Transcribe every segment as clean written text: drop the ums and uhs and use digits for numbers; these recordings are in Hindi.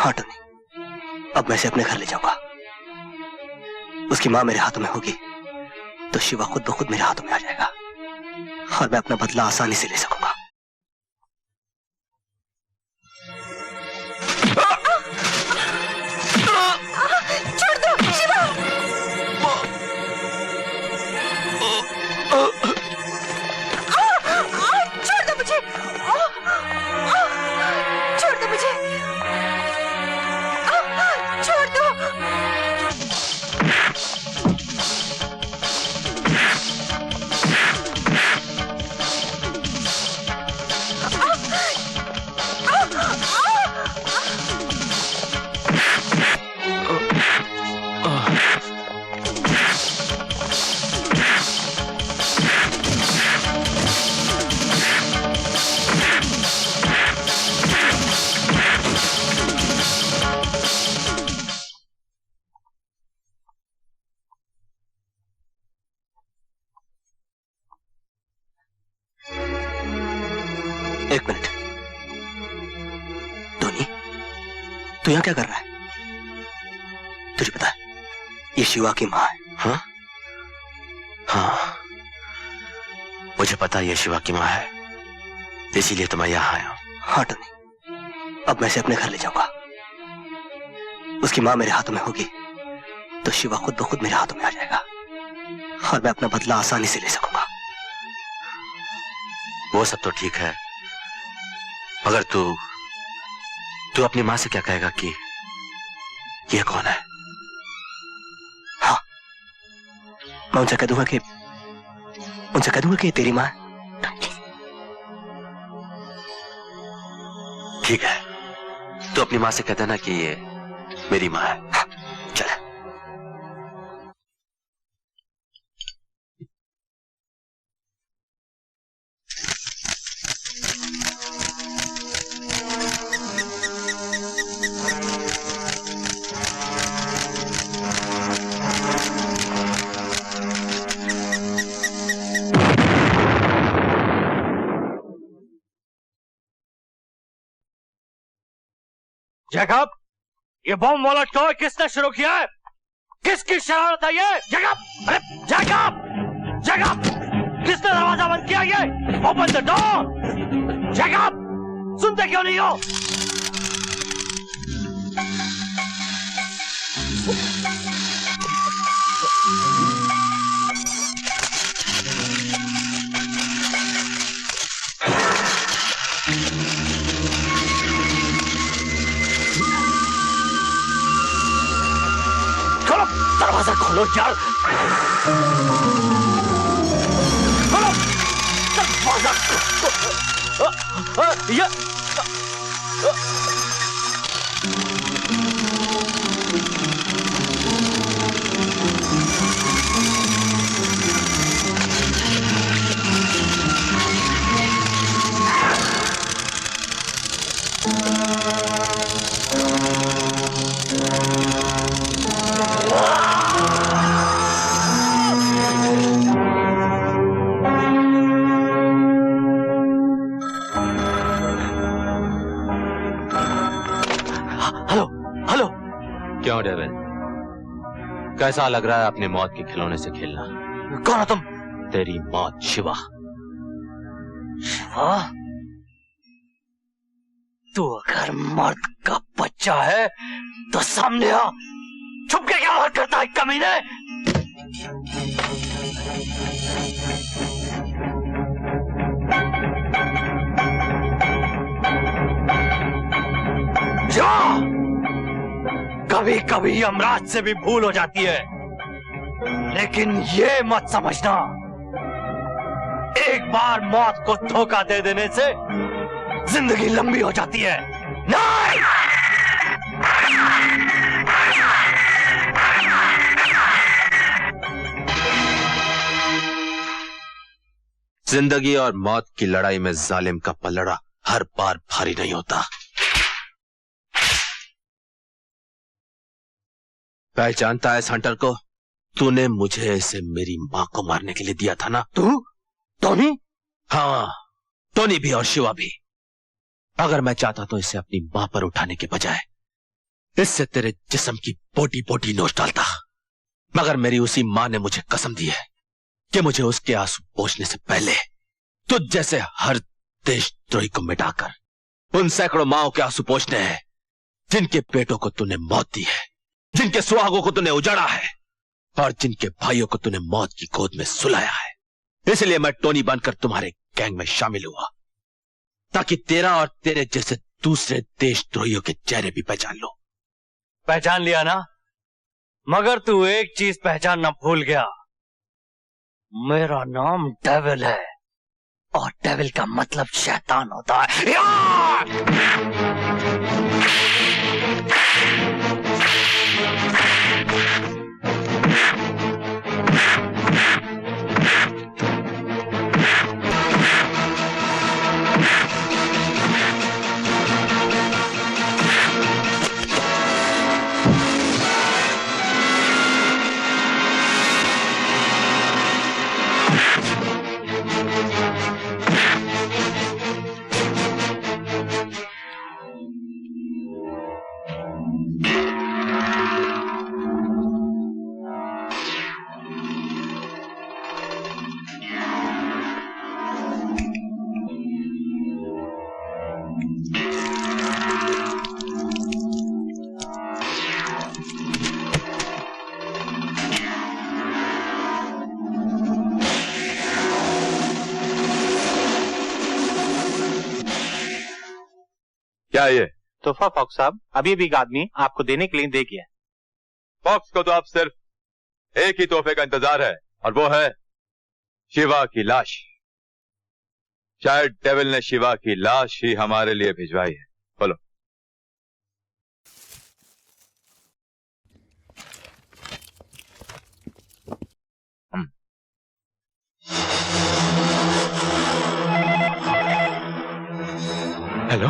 हाँ टोनी, अब मैं इसे अपने घर ले जाऊंगा। उसकी माँ मेरे हाथों में होगी तो शिवा खुद ब खुद मेरे हाथों में आ जाएगा और मैं अपना बदला आसानी से ले सकूंगा। छोड़ दो शिवा। छोड़ दो मुझे, छोड़ दो मुझे, छोड़ दो। एक मिनट, टोनी, तू यहां क्या कर रहा है? तुझे पता है ये शिवा की माँ है। हाँ हाँ, मुझे पता है ये शिवा की माँ है, इसीलिए तो मैं यहाँ आया हूँ। हाँ टोनी, अब मैं इसे अपने घर ले जाऊंगा। उसकी माँ मेरे हाथों में होगी तो शिवा खुद ब खुद मेरे हाथों में आ जाएगा और मैं अपना बदला आसानी से ले सकूंगा। वो सब तो ठीक है, मगर तू अपनी माँ से क्या कहेगा कि ये कौन है? हाँ, मैं उनसे कह दूंगा कि तेरी माँ है। ठीक है, तू अपनी माँ से कह देना कि ये मेरी माँ है। हाँ, चल। जैकब, ये बम वाला टॉय किसने शुरू किया है? किसकी शरारत है ये? जैकब, अरे जैकब, जैकब, किसने दरवाजा बंद किया ये? Open the door. जैकब, सुनते क्यों नहीं हो? दरवाजा खोलो यार, खोलो दरवाजा। क्यों डेविन, कैसा लग रहा है अपनी मौत के खिलौने से खेलना? कौन हो तुम? तेरी मौत शिवा। शिवा? तू अगर मर्द का बच्चा है तो सामने आ। छुप के क्या बात करता है कमीने? शिवा! कभी कभी यमराज से भी भूल हो जाती है, लेकिन ये मत समझना एक बार मौत को धोखा दे देने से जिंदगी लंबी हो जाती है। नहीं! जिंदगी और मौत की लड़ाई में जालिम का पलड़ा हर बार भारी नहीं होता। पहचानता है इस हंटर को? तूने मुझे इसे मेरी मां को मारने के लिए दिया था ना? तू? टोनी? हाँ, टोनी भी और शिवा भी। अगर मैं चाहता तो इसे अपनी मां पर उठाने के बजाय इससे तेरे जिस्म की बोटी बोटी नोच डालता, मगर मेरी उसी मां ने मुझे कसम दी है कि मुझे उसके आंसू पोंछने से पहले तुझ जैसे हर देशद्रोही को मिटाकर उन सैकड़ों माओं के आंसू पोंछने हैं जिनके पेटों को तूने मौत दी है, जिनके सुहागों को तूने उजाड़ा है और जिनके भाइयों को तूने मौत की गोद में सुलाया है। इसलिए मैं टोनी बनकर तुम्हारे गैंग में शामिल हुआ, ताकि तेरा और तेरे जैसे दूसरे देशद्रोहियों के चेहरे भी पहचान लो। पहचान लिया ना, मगर तू एक चीज पहचानना भूल गया। मेरा नाम डेविल है और डेविल का मतलब शैतान होता है। क्या ये तोहफा फॉक्स साहब, अभी भी एक आदमी आपको देने के लिए दे गया। फॉक्स को तो अब सिर्फ एक ही तोहफे का इंतजार है और वो है शिवा की लाश। शायद डेविल ने शिवा की लाश ही हमारे लिए भिजवाई है। बोलो। हेलो,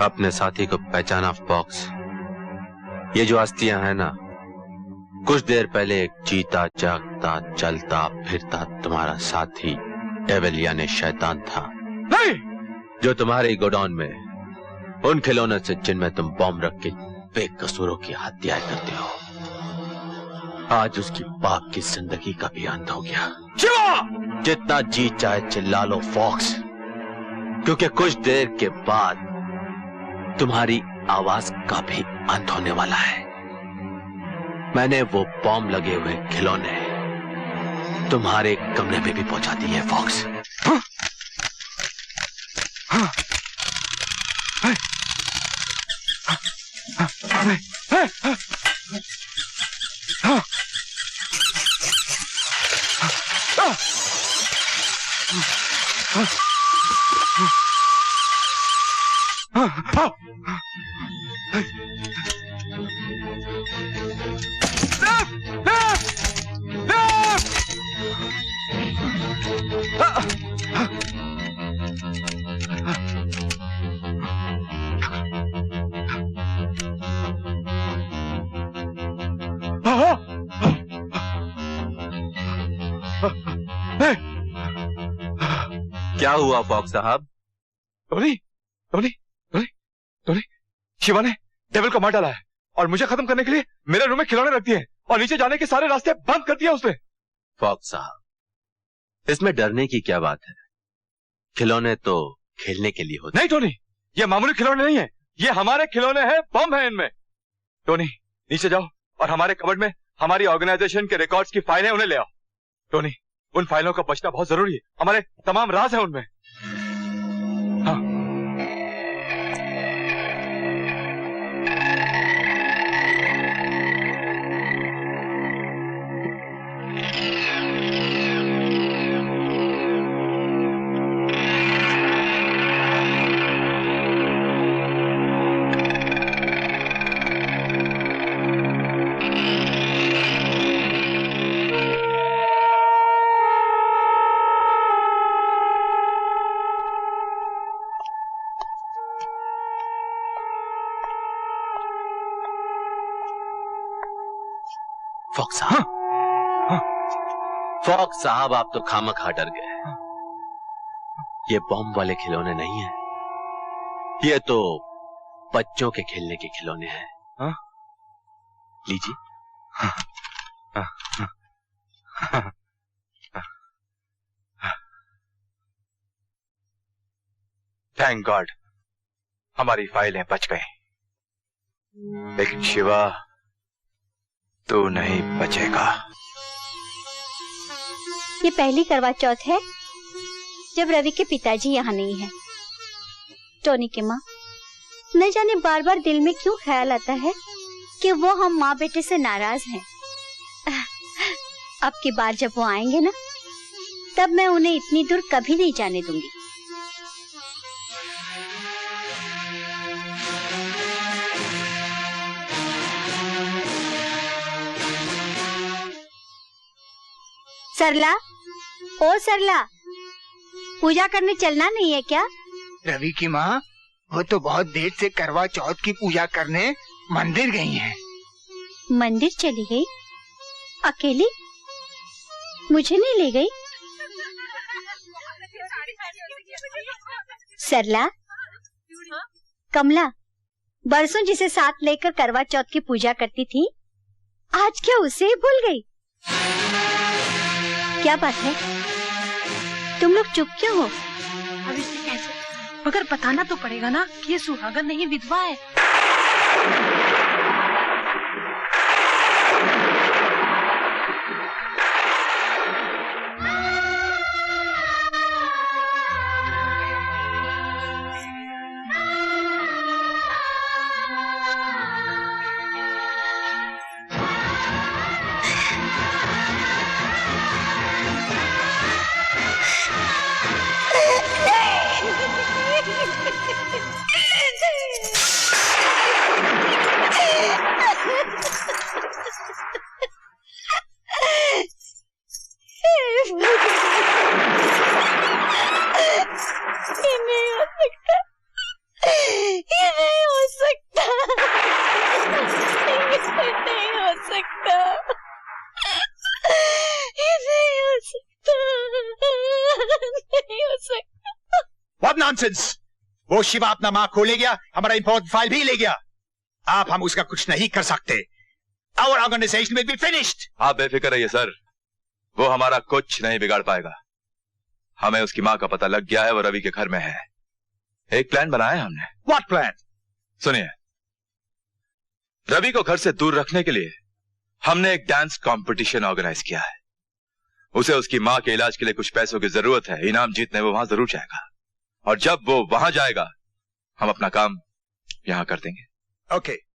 अपने साथी को पहचाना फॉक्स? ये जो हस्तियां हैं ना, कुछ देर पहले एक जीता जागता चलता फिरता तुम्हारा साथी डेविल यानी शैतान था। नहीं! जो तुम्हारे गोडाउन में उन खिलौनों से जिनमें तुम बॉम्ब रख के बेकसूरों की हत्या करते हो, आज उसकी पाप की जिंदगी का भी अंत हो गया। शिवा! जितना जी चाहे चिल्ला लो फॉक्स, क्योंकि कुछ देर के बाद तुम्हारी आवाज का भी अंत होने वाला है। मैंने वो बॉम्ब लगे हुए खिलौने तुम्हारे कमरे में भी पहुंचा दिए फॉक्स। क्या हुआ फॉक्स साहब? Tony, Tony, Tony, Tony, Shiva ने डेविल को मार डाला है और मुझे खत्म करने के लिए मेरे रूम में खिलौने रख दिए हैं और नीचे जाने के सारे रास्ते बंद कर दिया उसने। फॉक्स साहब, इसमें डरने की क्या बात है? खिलौने तो खेलने के लिए होते। नहीं टोनी, ये मामूली खिलौने नहीं है, ये हमारे खिलौने हैं, बम है इनमें। टोनी, नीचे जाओ और हमारे कबर्ड में हमारी ऑर्गेनाइजेशन के रिकॉर्ड्स की फाइलें उन्हें ले आओ। टोनी, उन फाइलों का बचना बहुत जरूरी है, हमारे तमाम राज हैं उनमें। हाँ। फॉक्स साहब, फॉक्स साहब, आप तो खामखा डर गए। ये बॉम्ब वाले खिलौने नहीं हैं, ये तो बच्चों के खेलने के खिलौने हैं। हाँ? लीजिए। थैंक गॉड हमारी फाइलें बच गई, लेकिन शिवा तू नहीं बचेगा। ये पहली करवा चौथ है जब रवि के पिताजी यहाँ नहीं है। टोनी की माँ, न जाने बार बार दिल में क्यों ख्याल आता है कि वो हम माँ बेटे से नाराज हैं। अब की बार जब वो आएंगे ना, तब मैं उन्हें इतनी दूर कभी नहीं जाने दूंगी। सरला, ओ सरला, पूजा करने चलना नहीं है क्या? रवि की माँ, वो तो बहुत देर से करवा चौथ की पूजा करने मंदिर गई हैं। मंदिर चली गई? अकेली? मुझे नहीं ले गई? सरला, कमला, बरसों जिसे साथ लेकर करवा चौथ की पूजा करती थी, आज क्या उसे ही भूल गई? क्या बात है, तुम लोग चुप क्यों हो? अब इसे कैसे? मगर बताना तो पड़ेगा ना कि ये सुहागन नहीं विधवा है। वो शिवा अपना माँ खो ले गया, हमारा इंपॉर्टेंट फाइल भी ले गया। आप हम उसका कुछ नहीं कर सकते। Our organization will be finished. आप बेफिक्र रहिए सर, वो हमारा कुछ नहीं बिगाड़ पाएगा। हमें उसकी माँ का पता लग गया है, वो रवि के घर में है। एक प्लान बनाया है हमने। What plan? सुनिए, रवि को घर से दूर रखने के लिए हमने एक डांस कंपटीशन ऑर्गेनाइज किया है। उसे उसकी माँ के इलाज के लिए कुछ पैसों की जरूरत है। इनाम जीतने वो वहां जरूर जाएगा, और जब वो वहां जाएगा हम अपना काम यहां कर देंगे। Okay,